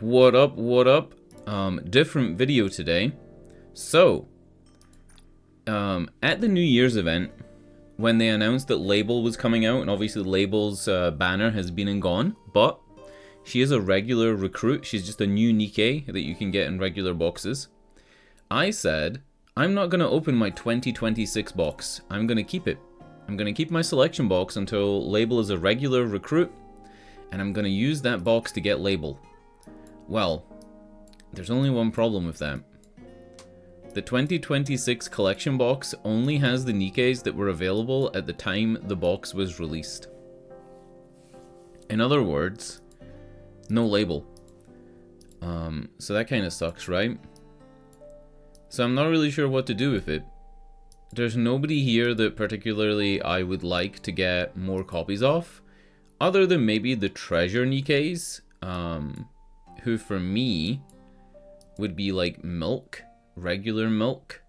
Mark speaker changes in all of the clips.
Speaker 1: What up, what up? Different video today. So, at the New Year's event, when they announced that Label was coming out, and obviously Label's banner has been and gone, but she is a regular recruit. She's just a new Nikke that you can get in regular boxes. I said, I'm not going to open my 2026 box. I'm going to keep it. I'm going to keep my selection box until Label is a regular recruit, and I'm going to use that box to get Label. Well, there's only one problem with that. The 2026 collection box only has the Nikkes that were available at the time the box was released. In other words, no Label. So that kind of sucks, right? So I'm not really sure what to do with it. There's nobody here that particularly I would like to get more copies of, other than maybe the treasure Nikkes, who for me would be like Milk, regular Milk.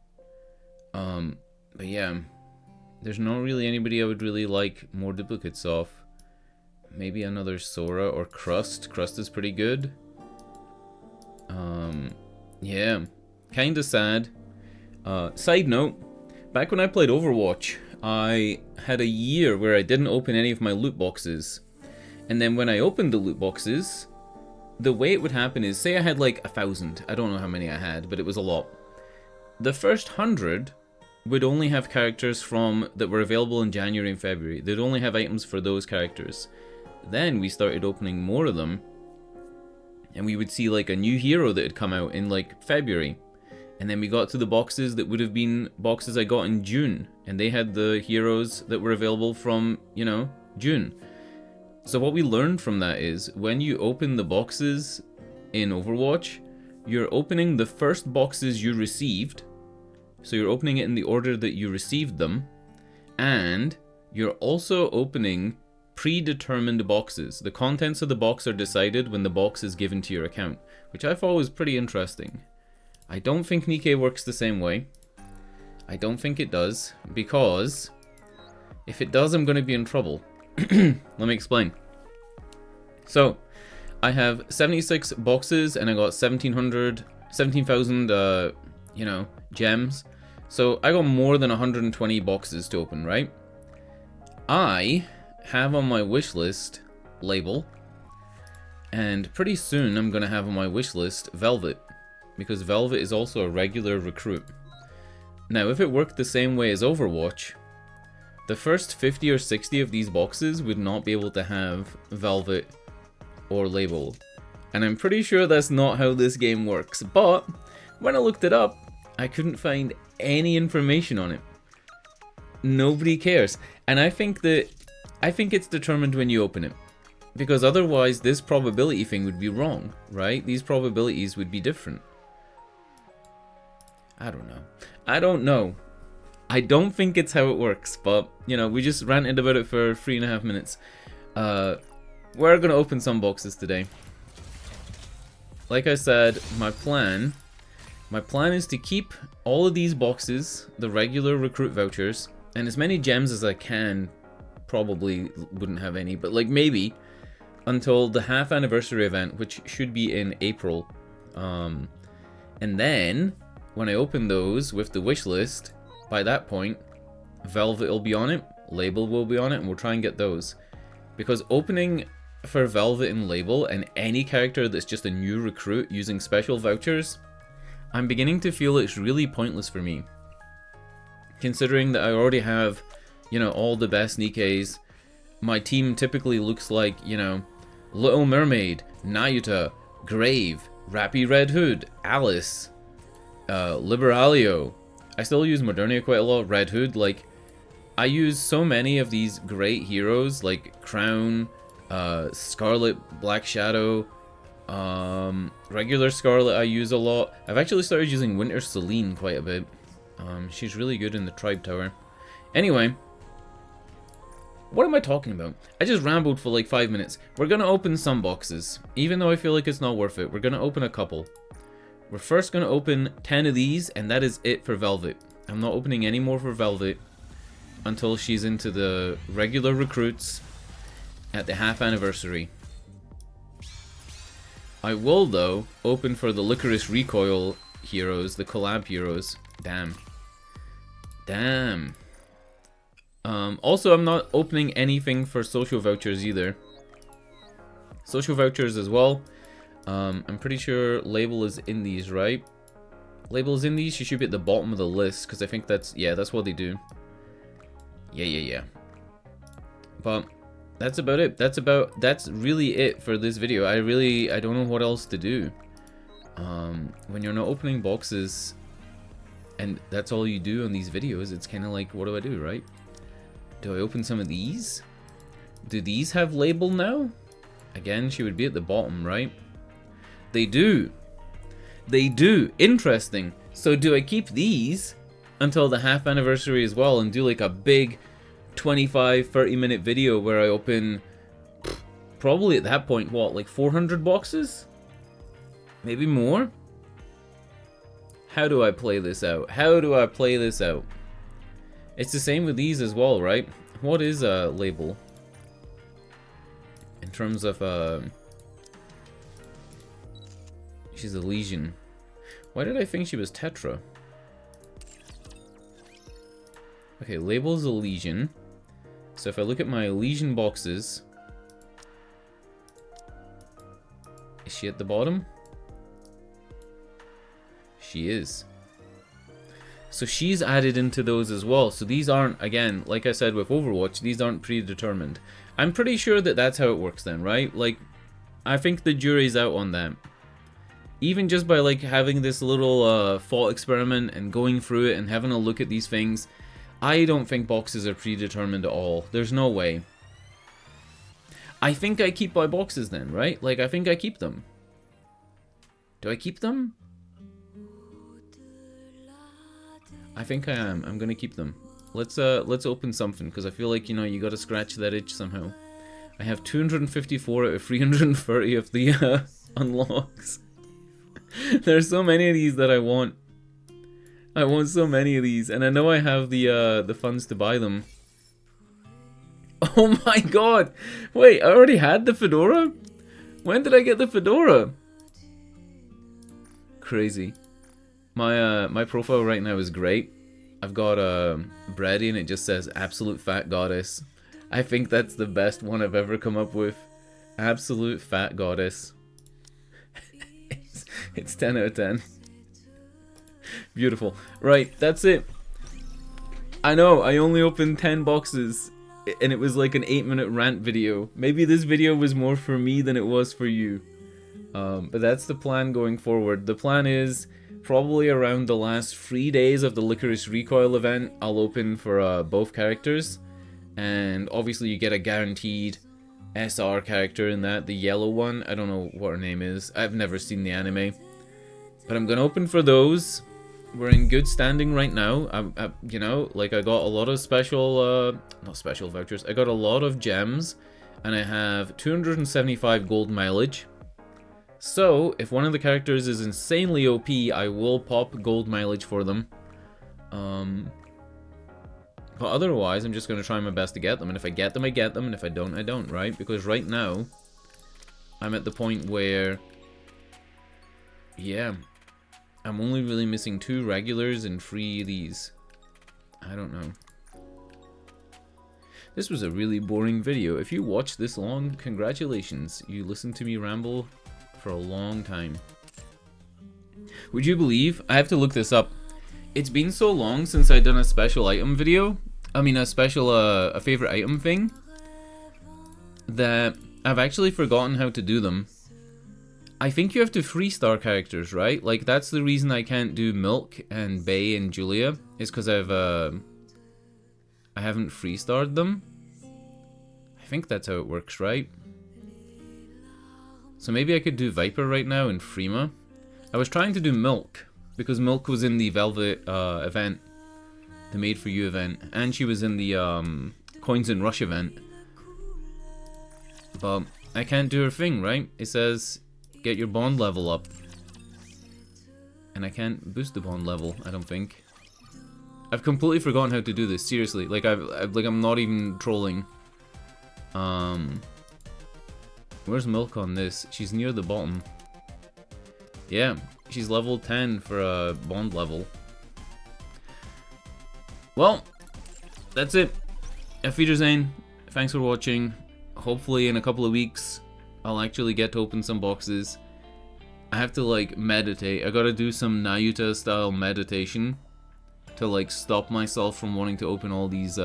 Speaker 1: But yeah, there's not really anybody I would really like more duplicates of. Maybe another Sora or Crust. Crust is pretty good. Yeah, kinda sad. Side note, back when I played Overwatch, I had a year where I didn't open any of my loot boxes. And then when I opened the loot boxes, the way it would happen is, say I had like 1,000. I don't know how many I had, but it was a lot. The first 100 would only have characters from that were available in January and February. They'd only have items for those characters. Then we started opening more of them, and we would see like a new hero that had come out in like February. And then we got to the boxes that would have been boxes I got in June, and they had the heroes that were available from, you know, June. So what we learned from that is, when you open the boxes in Overwatch, you're opening the first boxes you received, so you're opening it in the order that you received them, and you're also opening predetermined boxes. The contents of the box are decided when the box is given to your account, which I thought was pretty interesting. I don't think Nikke works the same way. I don't think it does, because if it does, I'm going to be in trouble. Let me explain. So, I have 76 boxes and I got 17,000, you know, gems. So I got more than 120 boxes to open, right? I have on my wish list Label, and pretty soon I'm going to have on my wish list Velvet, because Velvet is also a regular recruit. Now, if it worked the same way as Overwatch, the first 50 or 60 of these boxes would not be able to have Velvet or Label. And I'm pretty sure that's not how this game works. But when I looked it up, I couldn't find any information on it. Nobody cares. And I think it's determined when you open it. Because otherwise this probability thing would be wrong, right? These probabilities would be different. I don't know. I don't think it's how it works, but, you know, we just ranted about it for 3.5 minutes. We're gonna open some boxes today. Like I said, my plan is to keep all of these boxes, the regular recruit vouchers, and as many gems as I can. Probably wouldn't have any, but like maybe until the half anniversary event, which should be in April. And then when I open those with the wish list, by that point, Velvet will be on it, Label will be on it, and we'll try and get those. Because opening for Velvet and Label and any character that's just a new recruit using special vouchers, I'm beginning to feel it's really pointless for me. Considering that I already have, you know, all the best Nikkes. My team typically looks like, you know, Little Mermaid, Nayuta, Grave, Rappy Red Hood, Alice, Liberalio. I still use Modernia quite a lot, Red Hood. Like, I use so many of these great heroes, like Crown, Scarlet, Black Shadow, regular Scarlet I use a lot. I've actually started using Winter Celine quite a bit. She's really good in the Tribe Tower. Anyway, what am I talking about? I just rambled for like 5 minutes. We're gonna open some boxes, even though I feel like it's not worth it. We're gonna open a couple. We're first gonna open 10 of these, and that is it for Velvet. I'm not opening any more for Velvet until she's into the regular recruits at the half anniversary. I will, though, open for the Licorice Recoil heroes, the collab heroes. Damn. Damn. Also, I'm not opening anything for social vouchers either. Social vouchers as well. I'm pretty sure Label is in these, right? Label is in these. She should be at the bottom of the list because I think that's, yeah, that's what they do. Yeah. But that's about it. That's really it for this video. I don't know what else to do. When you're not opening boxes and that's all you do on these videos, it's kind of like, what do I do, right? Do I open some of these? Do these have Label now? Again, she would be at the bottom, right? They do. They do. Interesting. So do I keep these until the half anniversary as well and do like a big 25-30 minute video where I open probably at that point, what, like 400 boxes? Maybe more? How do I play this out? How do I play this out? It's the same with these as well, right? What is a Label? In terms of, she's a Legion. Why did I think she was Tetra? Okay, Label's a Legion. So if I look at my Legion boxes, is she at the bottom? She is. So she's added into those as well. So these aren't, again, like I said with Overwatch, these aren't predetermined. I'm pretty sure that that's how it works then, right? Like, I think the jury's out on that. Even just by like having this little thought experiment and going through it and having a look at these things, I don't think boxes are predetermined at all. There's no way. I think I keep my boxes then, right? Like, I think I keep them. Do I keep them? I think I am. I'm gonna keep them. Let's open something, because I feel like, you know, you gotta scratch that itch somehow. I have 254 out of 330 of the unlocks. There's so many of these that I want. I want so many of these, and I know I have the funds to buy them. Oh my god! Wait, I already had the fedora? When did I get the fedora? Crazy. My profile right now is great. I've got Brady and it just says Absolute Fat Goddess. I think that's the best one I've ever come up with. Absolute Fat Goddess. It's 10 out of 10. Beautiful. Right, that's it. I know, I only opened 10 boxes and it was like an 8-minute rant video. Maybe this video was more for me than it was for you. But that's the plan going forward. The plan is probably around the last 3 days of the Licorice Recoil event, I'll open for both characters. And obviously you get a guaranteed SR character in that, the yellow one. I don't know what her name is. I've never seen the anime. But I'm gonna open for those. We're in good standing right now. You know, like I got a lot of special, not special vouchers. I got a lot of gems. And I have 275 gold mileage. So, if one of the characters is insanely OP, I will pop gold mileage for them. But otherwise, I'm just going to try my best to get them. And if I get them, I get them. And if I don't, I don't, right? Because right now, I'm at the point where, yeah, I'm only really missing 2 regulars and 3 of these. I don't know. This was a really boring video. If you watched this long, congratulations. You listened to me ramble for a long time. Would you believe? I have to look this up. It's been so long since I've done a special item video. I mean a special, a favorite item thing. That I've actually forgotten how to do them. I think you have to 3-star characters, right? Like that's the reason I can't do Milk and Bay and Julia. Is because I haven't 3-starred them. I think that's how it works, right? So maybe I could do Viper right now and Freema. I was trying to do Milk, because Milk was in the Velvet event. The Made For You event. And she was in the Coins and Rush event. But I can't do her thing, right? It says, get your bond level up. And I can't boost the bond level, I don't think. I've completely forgotten how to do this, seriously. Like, I'm not even trolling. Where's Milk on this? She's near the bottom. Yeah, she's level 10 for a bond level. Well, that's it. Vouchers, thanks for watching. Hopefully in a couple of weeks, I'll actually get to open some boxes. I have to like meditate. I gotta do some Nayuta style meditation to like stop myself from wanting to open all these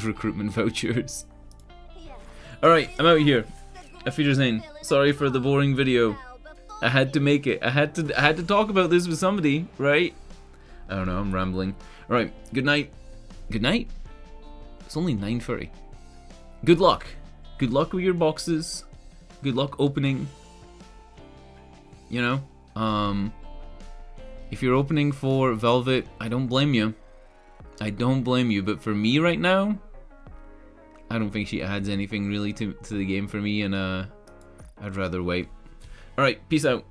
Speaker 1: recruitment vouchers. Alright, I'm out here. Vouchers, sorry for the boring video. I had to make it. I had to talk about this with somebody, right? I don't know, I'm rambling. Alright, good night. Good night? It's only 9:30. Good luck. Good luck with your boxes. Good luck opening. You know? If you're opening for Velvet, I don't blame you. I don't blame you, but for me right now, I don't think she adds anything really to the game for me, and I'd rather wait. Alright, peace out.